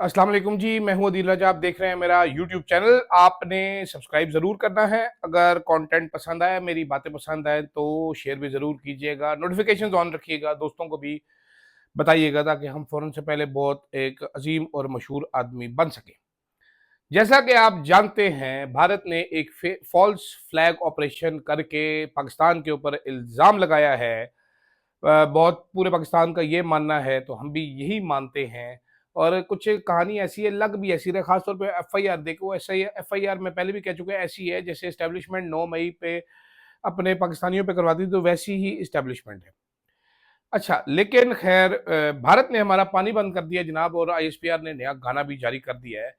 अस्सलाम वालेकुम जी, मैं हूं अदील रजा। आप देख रहे हैं मेरा यूट्यूब चैनल। आपने सब्सक्राइब ज़रूर करना है। अगर कंटेंट पसंद आया, मेरी बातें पसंद आए तो शेयर भी ज़रूर कीजिएगा, नोटिफिकेशंस ऑन रखिएगा, दोस्तों को भी बताइएगा ताकि हम फ़ौरन से पहले बहुत एक अजीम और मशहूर आदमी बन सकें। जैसा कि आप जानते हैं, भारत ने एक फॉल्स फ्लैग ऑपरेशन करके पाकिस्तान के ऊपर इल्ज़ाम लगाया है। बहुत पूरे पाकिस्तान का ये मानना है, तो हम भी यही मानते हैं। और कुछ कहानी ऐसी है, लग भी ऐसी रहा, खासतौर पे एफआईआर देखो, ऐसा ही एफआईआर मैं पहले भी कह चुका है, ऐसी है जैसे एस्टेब्लिशमेंट 9 मई पे अपने पाकिस्तानियों पे करवाती थी, तो वैसी ही एस्टेब्लिशमेंट है। अच्छा, लेकिन खैर भारत ने हमारा पानी बंद कर दिया जनाब, और आईएसपीआर ने नया गाना भी जारी कर दिया है।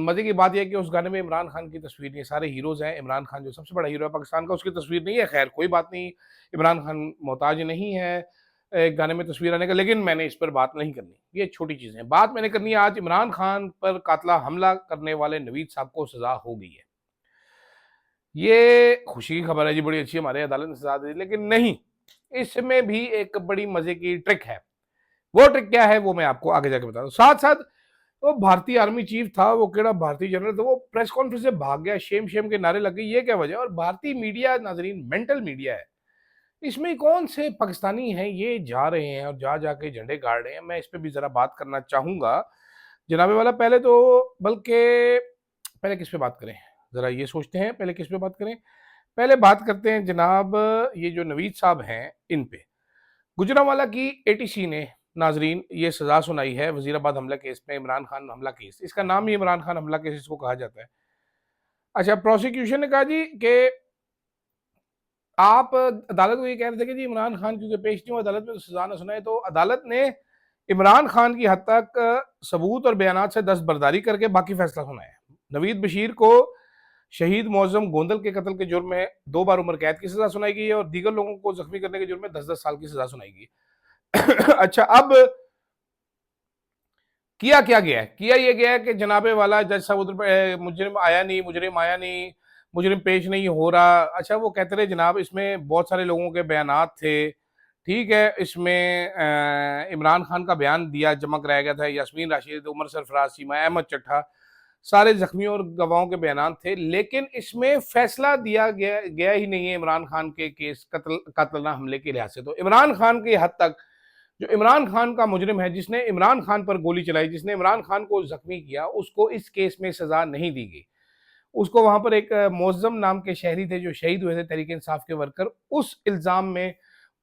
मजे की बात यह है कि उस गाने में इमरान खान की तस्वीर नहीं है, सारे हीरोज हैं। इमरान खान जो सबसे बड़ा हीरो है पाकिस्तान का, उसकी तस्वीर नहीं है। खैर कोई बात नहीं, इमरान खान मोहताज नहीं है गाने में तस्वीर आने का, लेकिन मैंने इस पर बात नहीं करनी, ये छोटी चीजें हैं। बात मैंने करनी है आज इमरान खान पर कातला हमला करने वाले नवीद साहब को सजा हो गई है। ये खुशी की खबर है जी, बड़ी अच्छी, हमारे अदालत ने सजा दी, लेकिन नहीं, इसमें भी एक बड़ी मजे की ट्रिक है। वो ट्रिक क्या है वो मैं आपको आगे जाके बता दूं। साथ साथ वो भारतीय आर्मी चीफ था, वो केड़ा भारतीय जनरल था, वो प्रेस कॉन्फ्रेंस से भाग गया, शेम शेम के नारे लग गए, ये क्या वजह है? और भारतीय मीडिया नाजरीन मेंटल मीडिया है, इसमें कौन से पाकिस्तानी हैं ये जा रहे हैं और जा जाके झंडे गाड़ रहे हैं। मैं इस पर भी जरा बात करना चाहूंगा जनाबे वाला। पहले तो बल्कि पहले किस पे बात करें, जरा ये सोचते हैं पहले किस पे बात करें। पहले बात करते हैं जनाब, ये जो नवीद साहब हैं इन पे गुजरांवाला की एटीसी ने नाजरीन ये सजा सुनाई है वजीराबाद हमला केस में, इमरान खान हमला केस, इसका नाम ही इमरान खान हमला केस इसको कहा जाता है। अच्छा, प्रोसिक्यूशन ने कहा जी कि आप अदालत को ये कह रहे थे कि जी इमरान खान क्योंकि पेश नहीं हुआ अदालत में तो सजा ना सुनाए, तो अदालत ने इमरान खान की हद तक सबूत और बयानात से दस्तबरदारी करके बाकी फैसला सुनाया। नवीद बशीर को शहीद मौजम गोंदल के कत्ल के जुर्म में 2 बार उम्र कैद की सजा सुनाई गई है, और दीगर लोगों को जख्मी करने के जुर्म में 10-10 साल की सजा सुनाई गई। अच्छा, अब किया क्या गया है? किया ये गया है कि जनाबे वाला जज साहब उधर मुजरिम आया नहीं, मुजरिम आया नहीं, मुजरिम पेश नहीं हो रहा। अच्छा, वो कहते रहे जनाब इसमें बहुत सारे लोगों के बयानात थे, ठीक है, इसमें इमरान खान का बयान दिया जमा कराया गया था, यास्मीन राशिद, उमर सरफराज, सीमा अहमद चट्ठा, सारे जख्मियों और गवाहों के बयान थे, लेकिन इसमें फैसला दिया गया ही नहीं है इमरान खान के केस कातलाना हमले के लिहाज से। तो इमरान खान की हद तक जो इमरान खान का मुजरिम है, जिसने इमरान खान पर गोली चलाई, जिसने इमरान खान को जख्मी किया, उसको इस केस में सजा नहीं दी गई। उसको वहां पर एक मोज़म नाम के शहरी थे जो शहीद हुए थे तहरीक इंसाफ के वर्कर, उस इल्जाम में,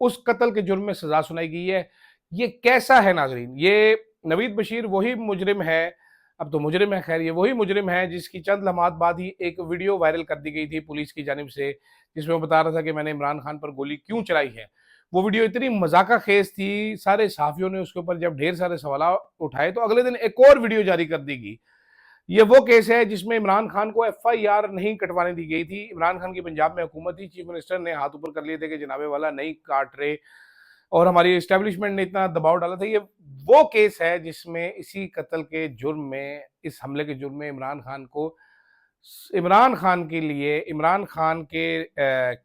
उस कत्ल के जुर्म में सजा सुनाई गई है। ये कैसा है नाजरीन? ये नवीद बशीर वही मुजरिम है, अब तो मुजरिम है, खैर ये वही मुजरिम है जिसकी चंद लम्हात बाद ही एक वीडियो वायरल कर दी गई थी पुलिस की जानिब से, जिसमें वो बता रहा था कि मैंने इमरान खान पर गोली क्यों चलाई है। वो वीडियो इतनी मजाका खेज थी, सारे सहाफियों ने उसके ऊपर जब ढेर सारे सवाल उठाए, तो अगले दिन एक और वीडियो जारी कर दी गई। ये वो केस है जिसमें इमरान खान को एफआईआर नहीं कटवाने दी गई थी। इमरान खान की पंजाब में हुकूमत थी, चीफ मिनिस्टर ने हाथ ऊपर कर लिए थे कि जनाबे वाला नहीं काट रहे, और हमारी एस्टेब्लिशमेंट ने इतना दबाव डाला था। ये वो केस है जिसमें इसी कत्ल के जुर्म में, इस हमले के जुर्म में इमरान खान के लिए इमरान खान के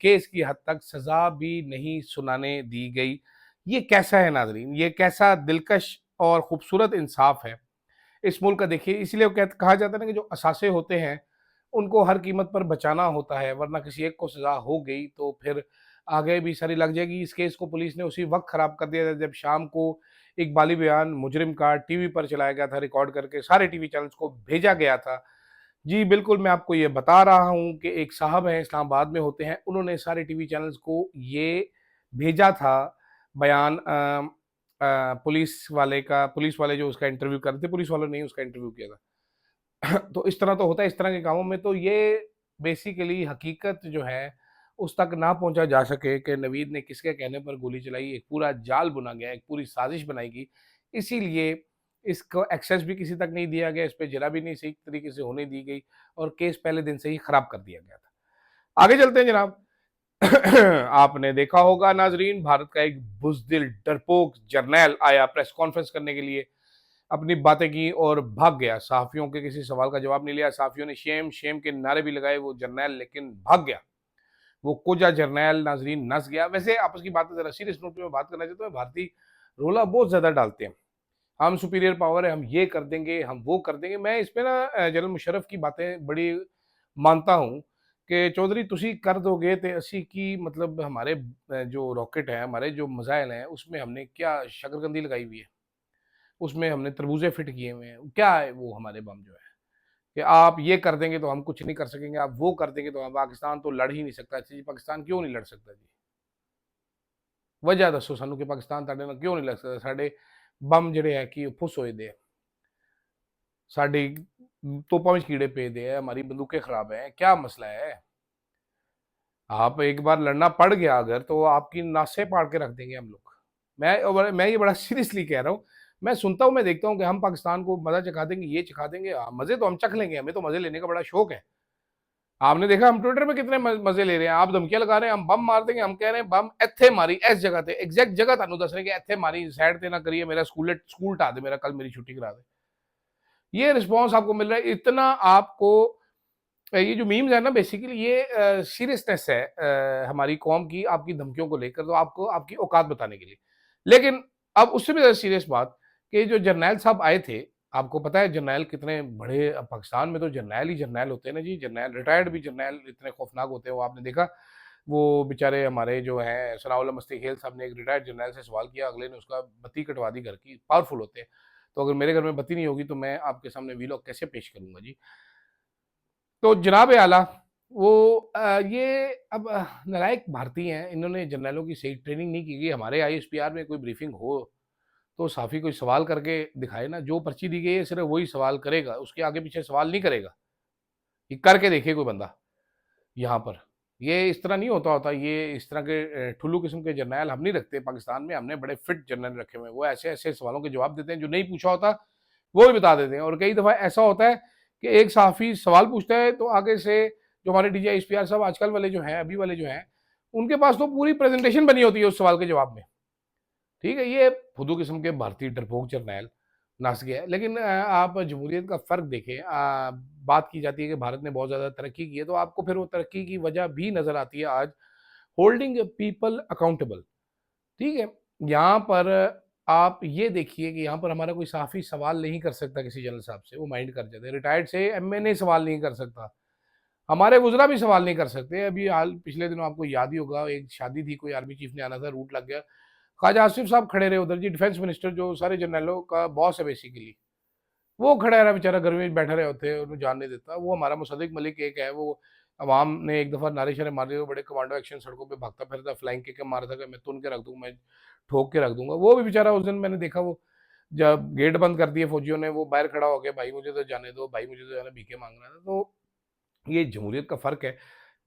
केस की हद तक सजा भी नहीं सुनाने दी गई। ये कैसा है नाजरीन? ये कैसा दिलकश और खूबसूरत इंसाफ है इस मुल्क का? देखिए, इसलिए कहा जाता है ना कि जो असासे होते हैं उनको हर कीमत पर बचाना होता है, वरना किसी एक को सजा हो गई तो फिर आगे भी सारी लग जाएगी। इस केस को पुलिस ने उसी वक्त खराब कर दिया था जब शाम को इकबाली बयान मुजरिम का टीवी पर चलाया गया था, रिकॉर्ड करके सारे टीवी चैनल्स को भेजा गया था। जी बिल्कुल, मैं आपको ये बता रहा हूँ कि एक साहब हैं, इस्लामाबाद में होते हैं, उन्होंने सारे टीवी चैनल्स को ये भेजा था बयान, पुलिस वाले जो उसका इंटरव्यू कर रहे थे, पुलिस वालों ने ही उसका इंटरव्यू किया था। तो इस तरह तो होता है, इस तरह के कामों में तो ये बेसिकली हकीकत जो है उस तक ना पहुंचा जा सके कि नवीद ने किसके कहने पर गोली चलाई, एक पूरा जाल बुना गया, एक पूरी साजिश बनाई गई। इसीलिए इसको एक्सेस भी किसी तक नहीं दिया गया, इस पे जरा भी नहीं सही तरीके से होने दी गई, और केस पहले दिन से ही खराब कर दिया गया था। आगे चलते हैं जनाब। आपने देखा होगा नाजरीन, भारत का एक बुजदिल डरपोक जर्नैल आया प्रेस कॉन्फ्रेंस करने के लिए, अपनी बातें की और भाग गया। सहाफियों के किसी सवाल का जवाब नहीं लिया, सहाफियों ने शेम शेम के नारे भी लगाए, वो जर्नैल लेकिन भाग गया। वो कोजा जर्नैल नाजरीन नस गया। वैसे आपस की बात जरा सीरियस नोट पे बात करना चाहता हूँ, भारतीय रोला बहुत ज्यादा डालते हैं, हम सुपीरियर पावर है, हम ये कर देंगे, हम वो कर देंगे। मैं इसमें ना जनरल मुशर्रफ की बातें बड़ी मानता हूँ कि चौधरी तुसी कर दोगे ते असी की मतलब हमारे जो रॉकेट है, हमारे जो मिसाइल हैं, उसमें हमने क्या शकरकंदी लगाई हुई है, उसमें हमने तरबूजे फिट किए हुए हैं, क्या है वो हमारे बम जो है कि आप ये कर देंगे तो हम कुछ नहीं कर सकेंगे, आप वो कर देंगे तो हम पाकिस्तान तो लड़ ही नहीं सकता। जी पाकिस्तान क्यों नहीं लड़ सकता जी? वजह दसो सानू कि पाकिस्तान ਤੁਹਾਡੇ ਨਾਲ क्यों नहीं लड़ सकता? ਸਾਡੇ बम ਜਿਹੜੇ ਹੈ ਕਿ ਫੁੱਸ ਹੋਏ ਦੇ साड़ी तोपा में कीड़े पे दे है, हमारी बंदूकें खराब हैं, क्या मसला है? आप एक बार लड़ना पड़ गया अगर तो आपकी नासें पाड़ के रख देंगे हम लोग। मैं ये बड़ा सीरियसली कह रहा हूँ। मैं सुनता हूँ, मैं देखता हूँ कि हम पाकिस्तान को मजा चखा देंगे, ये चखा देंगे। मजे तो हम चख लेंगे, हमें तो मजे लेने का बड़ा शौक है। आपने देखा हम ट्विटर पे कितने मजे ले रहे हैं। आप धमकियां लगा रहे हैं, हम बम मार देंगे, हम कह रहे हैं बम इत्थे मारी इस जगह ते, एग्जैक्ट जगह ਤੁਹਾਨੂੰ दस रहे हैं कि इत्थे मारी, साइड ते ना करिए, मेरा स्कूल ढा दे, मेरा कल मेरी छुट्टी करा दे। ये रिस्पॉन्स आपको मिल रहा है इतना। आपको ये जो मीम्स है ना, बेसिकली ये सीरियसनेस है हमारी कौम की आपकी धमकियों को लेकर, तो आपको आपकी औकात बताने के लिए। लेकिन अब उससे भी ज्यादा सीरियस बात कि जो जर्नैल साहब आए थे, आपको पता है जर्नैल कितने बड़े, पाकिस्तान में तो जर्नैल ही जर्नैल होते हैं ना जी। जर्नैल, रिटायर्ड भी जर्नैल इतने खौफनाक होते हैं। वो आपने देखा, वो बेचारे हमारे जो हैं सनाउल्लाह मस्ती-खेल साहब ने एक रिटायर्ड जर्नैल से सवाल किया, अगले ने उसका बत्ती कटवा दी घर की। पावरफुल होते हैं। तो अगर मेरे घर में बत्ती नहीं होगी तो मैं आपके सामने वीलॉग कैसे पेश करूंगा जी? तो जनाब आला, वो ये अब नालायक भारतीय हैं, इन्होंने जर्नैलों की सही ट्रेनिंग नहीं की गई। हमारे आईएसपीआर में कोई ब्रीफिंग हो तो साफ़ी कोई सवाल करके दिखाए ना। जो पर्ची दी गई है सिर्फ वही सवाल करेगा, उसके आगे पीछे सवाल नहीं करेगा। ये करके देखे कोई बंदा यहाँ पर। ये इस तरह नहीं होता। ये इस तरह के ठुल्लू किस्म के जर्नैल हम नहीं रखते पाकिस्तान में। हमने बड़े फिट जर्नल रखे हुए हैं। वो ऐसे-ऐसे सवालों के जवाब देते हैं जो नहीं पूछा होता, वो भी बता देते हैं। और कई दफ़ा ऐसा होता है कि एक सहाफ़ी सवाल पूछता है तो आगे से जो हमारे डीजी आईएसपीआर साहब आजकल वाले जो हैं, अभी वाले जो हैं, उनके पास तो पूरी प्रेज़ेंटेशन बनी होती है उस सवाल के जवाब में। ठीक है, ये फुद्दू किस्म के भारतीय डरपोक जर्नैल नस गया है। लेकिन आप जमहूरियत का फ़र्क देखें। बात की जाती है कि भारत ने बहुत ज़्यादा तरक्की की है, तो आपको फिर वो तरक्की की वजह भी नज़र आती है आज, होल्डिंग पीपल अकाउंटेबल। ठीक है? यहाँ पर आप ये देखिए कि यहाँ पर हमारा कोई सहाफ़ी सवाल नहीं कर सकता किसी जनरल साहब से, वो माइंड कर जाते हैं। रिटायर्ड से एमएनए सवाल नहीं कर सकता। हमारे वुज़रा भी सवाल नहीं कर सकते। अभी हाल पिछले दिनों आपको याद ही होगा, एक शादी थी, कोई आर्मी चीफ ने आना था, रूट लग गया। ख्वाजा आसिफ साहब खड़े रहे उधर जी, डिफेंस मिनिस्टर जो सारे जनरलों का बॉस है बेसिकली। वो खड़ा रहा बेचारा, गर्मी में बैठा रहे होते, उन्हें जान नहीं देता। वो हमारा मुसद्दिक मलिक एक है, वो अवाम ने एक दफ़ा नारे-शारे मार दिए, वो बड़े कमांडो एक्शन सड़कों पे भागता फिरता, फ्लाइंग किक मारा था कि मैं तुन के रख दूँगा, मैं ठोक के रख दूँगा। वो भी बेचारा उस दिन मैंने देखा, वो जब गेट बंद कर दिए फौजियों ने, वो बाहर खड़ा हो गया, भाई मुझे तो जाने दो, भाई मुझे तो जाना, भीखे माँग रहा था। तो ये जमहूरियत का फ़र्क है।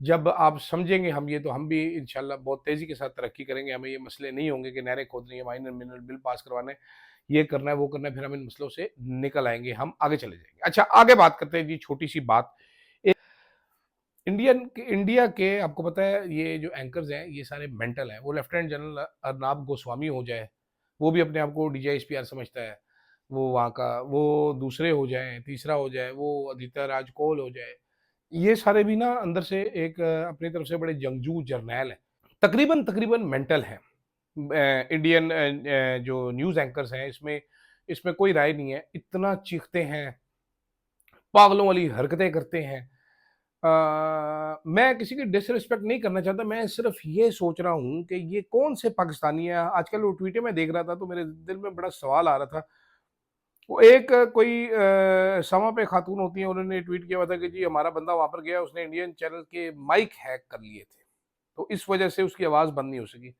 जब आप समझेंगे हम ये, तो हम भी इंशाल्लाह बहुत तेज़ी के साथ तरक्की करेंगे। हमें ये मसले नहीं होंगे कि नहरें खोदनी है, माइनर मिनरल बिल पास करवाने, ये करना है, वो करना है, फिर हम इन मसलों से निकल आएँगे, हम आगे चले जाएँगे। अच्छा, आगे बात करते हैं जी, छोटी-सी बात। ए इंडिया के आपको पता है ये जो एंकर्स हैं, ये सारे मेंटल हैं। वो लेफ्टिनेंट जनरल अर्नाब गोस्वामी हो जाए, वो भी अपने आप को डीजीआईएसपीआर समझता है। वो वहाँ का, वो दूसरे हो जाएँ, तीसरा हो जाए, वो आदित्य राज कौल हो जाए। ये सारे भी ना अंदर से एक अपनी तरफ से बड़े जंगजू जर्नैल हैं। तकरीबन तकरीबन मेंटल हैं। इंडियन जो न्यूज़ एंकर्स हैं, इसमें इसमें कोई राय नहीं है। इतना चीखते हैं, पागलों वाली हरकतें करते हैं। मैं किसी की डिसरिस्पेक्ट नहीं करना चाहता, मैं सिर्फ ये सोच रहा हूँ कि ये कौन से पाकिस्तानी हैं। आजकल वो ट्वीटें मैं देख रहा था तो मेरे दिल में बड़ा सवाल आ रहा था। वो एक कोई समा पे खातून होती हैं, उन्होंने ट्वीट किया हुआ था कि जी हमारा बंदा वहाँ पर गया, उसने इंडियन चैनल के माइक हैक कर लिए थे, तो इस वजह से उसकी आवाज़ बंद नहीं हो सकी।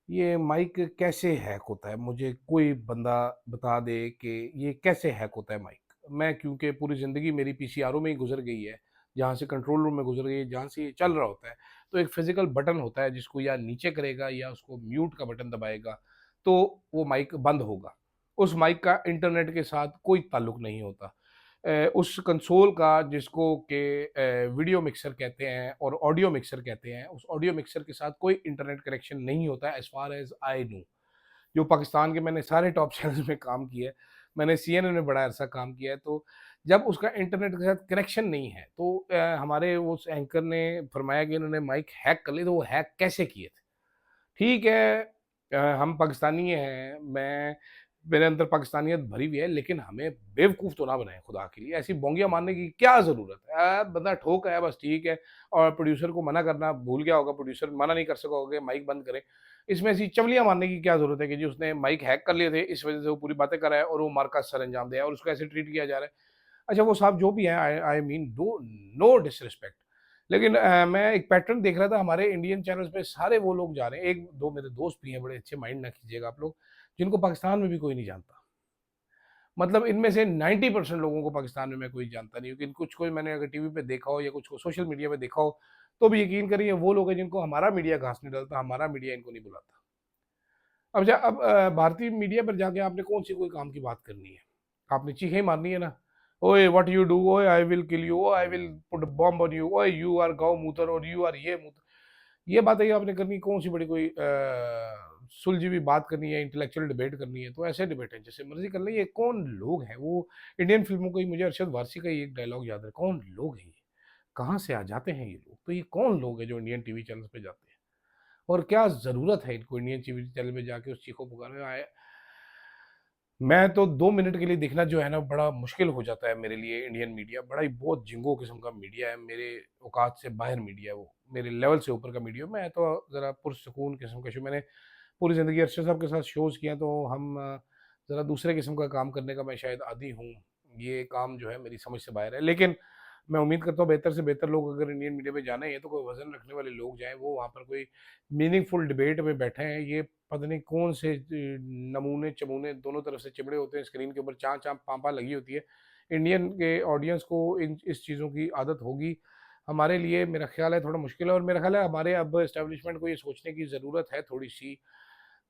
ये माइक कैसे हैक होता है? मुझे कोई बंदा बता दे कि ये कैसे हैक होता है माइक? मैं क्योंकि पूरी ज़िंदगी मेरी पीसीआरओ में ही गुज़र गई है, जहाँ से कंट्रोल रूम में गुज़र गई है, जहाँ से ये चल रहा होता है, तो एक फ़िज़िकल बटन होता है जिसको या नीचे करेगा या उसको म्यूट का बटन दबाएगा, तो वो माइक बंद होगा। उस माइक का इंटरनेट के साथ कोई ताल्लुक नहीं होता। उस कंसोल का जिसको कि वीडियो मिक्सर कहते हैं और ऑडियो मिक्सर कहते हैं, उस ऑडियो मिक्सर के साथ कोई इंटरनेट कनेक्शन नहीं होता है as far as I know. जो पाकिस्तान के मैंने सारे टॉप चैनल्स में काम किया है, मैंने सीएनएन में बड़ा अरसा काम किया है, तो जब उसका इंटरनेट के साथ कनेक्शन नहीं है, तो हमारे उस एंकर ने फरमाया कि इन्होंने माइक हैक कर लिए, तो वो हैक कैसे किए थे? ठीक है, हम पाकिस्तानी हैं, मैं मेरे अंदर पाकिस्तानियत भरी हुई है, लेकिन हमें बेवकूफ़ तो ना बनाएं खुदा के लिए। ऐसी बोंगियां मारने की क्या ज़रूरत है? बंदा ठोक है बस, ठीक है। और प्रोड्यूसर को मना करना भूल गया होगा, प्रोड्यूसर मना नहीं कर सका होगा कि माइक बंद करे। इसमें ऐसी चवलियां मारने की क्या ज़रूरत है कि जी उसने माइक हैक कर लिए थे, इस वजह से वो पूरी बातें कर रहा है और वो मार का सर अंजाम दिया और उसको ऐसे ट्रीट किया जा रहा है। अच्छा वो साहब जो भी हैं, I I mean do no disrespect, लेकिन मैं एक पैटर्न देख रहा था हमारे इंडियन चैनल्स पे, सारे वो लोग जा रहे हैं। एक दो मेरे दोस्त भी हैं बड़े अच्छे, माइंड ना कीजिएगा आप लोग, जिनको पाकिस्तान में भी कोई नहीं जानता। मतलब इनमें से 90% लोगों को पाकिस्तान में मैं कोई जानता नहीं हूँ, कि कुछ कोई मैंने अगर टीवी पे देखा हो या कुछ को सोशल मीडिया पे देखा हो, तो भी यकीन करिए वो लोग हैं जिनको हमारा मीडिया घास नहीं डालता, हमारा मीडिया इनको नहीं बुलाता। अब भारतीय मीडिया पर जाके आपने कौन सी कोई काम की बात करनी है? आपने चीखें ही मारनी है ना, ओए व्हाट यू डू, ओए आई विल किल यू, ओए I will put bomb on you, ओए यू आर गौ मूत्र और यू आर ये मूत्र। ये बातें ही आपने करनी, कौन सी बड़ी कोई सुलझी हुई बात करनी है, इंटेलेक्चुअल डिबेट करनी है, तो ऐसे डिबेट है जैसे मर्जी कर ले। ये कौन लोग हैं? वो इंडियन फिल्मों को ही, मुझे अरशद वारसी का ही एक डायलॉग याद है, कौन लोग हैं ये, कहाँ से आ जाते हैं ये लोग? तो ये कौन लोग हैं जो इंडियन टीवी चैनल पे जाते हैं, और क्या जरूरत है इनको इंडियन टीवी चैनल पे जाके उस चीखों पुकारे आए? मैं तो 2 मिनट के लिए देखना जो है ना बड़ा मुश्किल हो जाता है मेरे लिए। इंडियन मीडिया बड़ा ही बहुत जिंगो किस्म का मीडिया है, मेरे औकात से बाहर मीडिया है वो, मेरे लेवल से ऊपर का मीडिया। मैं तो ज़रा पुरसकून किस्म का शो, मैंने पूरी ज़िंदगी अरशद साहब के साथ शोज़ किए हैं, तो हम ज़रा दूसरे किस्म का काम करने का मैं शायद आदी हूँ। ये काम जो है मेरी समझ से बाहर है, लेकिन मैं उम्मीद करता हूँ बेहतर से बेहतर लोग अगर इंडियन मीडिया में जाना ही है तो कोई वज़न रखने वाले लोग जाएँ, वो वहाँ पर कोई मीनिंगफुल डिबेट में बैठे हैं। ये पता नहीं कौन से नमूने-चमूने दोनों तरफ से चिपड़े होते हैं स्क्रीन के ऊपर, चाँ-चाँ, पाँ-पाँ लगी होती है। इंडियन के ऑडियंस को इन इस चीज़ों की आदत होगी। हमारे लिए मेरा ख़्याल है थोड़ा मुश्किल है, और मेरा ख़्याल है हमारे अब एस्टेब्लिशमेंट को ये सोचने की ज़रूरत है थोड़ी-सी।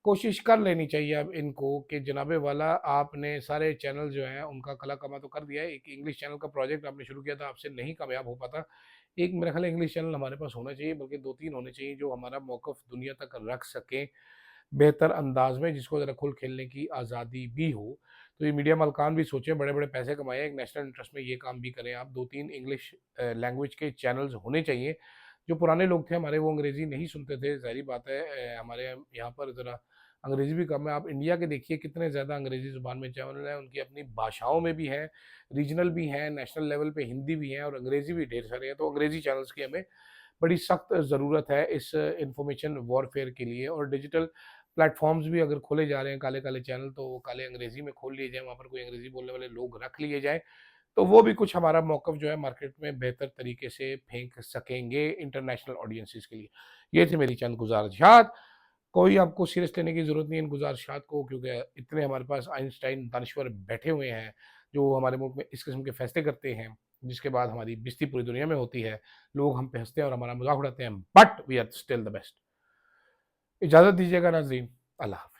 कोशिश कर लेनी चाहिए अब इनको कि जनाबे वाला, आपने सारे चैनल जो हैं उनका कला कमा तो कर दिया है। एक इंग्लिश चैनल का प्रोजेक्ट आपने शुरू किया था, आपसे नहीं कामयाब हो पाता। एक मेरा ख़्याल है इंग्लिश चैनल हमारे पास होना चाहिए, बल्कि 2-3 होने चाहिए जो हमारा मौक़िफ़ दुनिया तक रख सकें बेहतर अंदाज़ में, जिसको ज़रा खुल खेलने की आज़ादी भी हो। तो ये मीडिया मालकान भी सोचें, बड़े-बड़े पैसे कमाएँ, एक नेशनल इंटरेस्ट में ये काम भी करें आप। 2-3 इंग्लिश लैंग्वेज के चैनल्स होने चाहिए। जो पुराने लोग थे हमारे, वो अंग्रेज़ी नहीं सुनते थे, ज़ाहिर बात है। हमारे यहाँ पर ज़रा अंग्रेज़ी भी कम है। आप इंडिया के देखिए कितने ज़्यादा अंग्रेज़ी ज़ुबान में चैनल हैं, उनकी अपनी भाषाओं में भी हैं, रीजनल भी हैं, नेशनल लेवल पे हिंदी भी है और अंग्रेज़ी भी ढेर सारे हैं। तो अंग्रेज़ी चैनल्स की हमें बड़ी सख्त ज़रूरत है इस इंफॉर्मेशन वॉरफेयर के लिए। और डिजिटल प्लेटफ़ॉर्म्स भी अगर खोले जा रहे हैं काले-काले चैनल, तो वो काले अंग्रेज़ी में खोल लिए जाएँ, वहाँ पर कोई अंग्रेज़ी बोलने वाले लोग रख लिए जाएँ, तो वो भी कुछ हमारा मौक़िफ़ जो है मार्केट में बेहतर तरीके से फेंक सकेंगे इंटरनेशनल ऑडियंसेस के लिए। ये थी मेरी चंद गुज़ारिशात। कोई आपको सीरियस लेने की ज़रूरत नहीं है इन गुज़ारिशात को, क्योंकि इतने हमारे पास आइंस्टाइन दानश्वर बैठे हुए हैं, जो हमारे मुल्क में इस किस्म के फ़ैसले करते हैं, जिसके बाद हमारी बेइज़्ज़ती पूरी दुनिया में होती है। लोग हम पे हँसते हैं और हमारा मज़ाक उड़ाते हैं, but we are still the best. इजाज़त दीजिएगा नाज़रीन, अल्लाह हाफ़िज़।